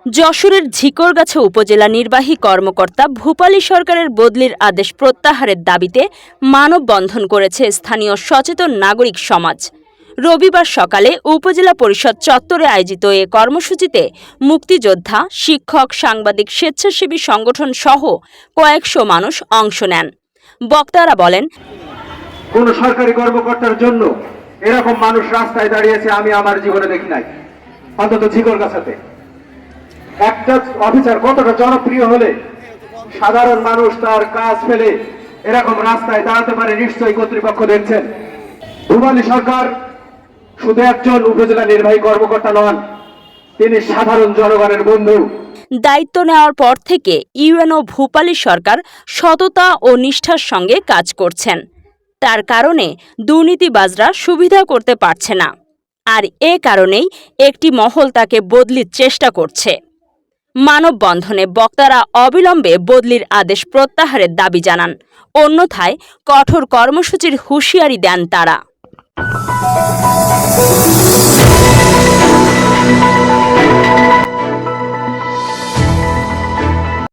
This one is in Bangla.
যশোরের ঝিকরগাছা উপজেলা নির্বাহী কর্মকর্তা ভূপালী সরকারের বদলির আদেশ প্রত্যাহারের দাবিতে মানববন্ধন করেছে স্থানীয় সচেতন নাগরিক সমাজ। রবিবার সকালে উপজেলা পরিষদ চত্বরে আয়োজিত এ কর্মসূচিতে মুক্তিযোদ্ধা, শিক্ষক, সাংবাদিক, স্বেচ্ছাসেবী সংগঠন সহ কয়েকশো মানুষ অংশ নেন। বক্তারা বলেন, কোন সরকারি কর্মকর্তার জন্য এরকম মানুষ রাস্তায় দাঁড়িয়েছে আমি আমার জীবনে দেখি নাই, অন্তত ঝিকরগাছাতে। একটা অফিসার কতটা জনপ্রিয় হলে সাধারণ মানুষ তার কাজ ফেলে এরকম রাস্তায় দাঁড়াতে পারে, নিশ্চয়ই কর্তৃপক্ষ দেখছেন। ভূপালী সরকার শুধু একজন উপজেলা নির্বাহী কর্মকর্তা নন, তিনি সাধারণ জনগণের বন্ধু। দায়িত্ব নেওয়ার পর থেকে ইউএনও ভূপালী সরকার সততা ও নিষ্ঠার সঙ্গে কাজ করছেন। তার কারণে দুর্নীতিবাজরা সুবিধা করতে পারছে না, আর এ কারণেই একটি মহল তাকে বদলির চেষ্টা করছে। মানববন্ধনে বক্তারা অবিলম্বে বদলির আদেশ প্রত্যাহারের দাবি জানান, অন্যথায় কঠোর কর্মসূচির হুঁশিয়ারি দেন তারা।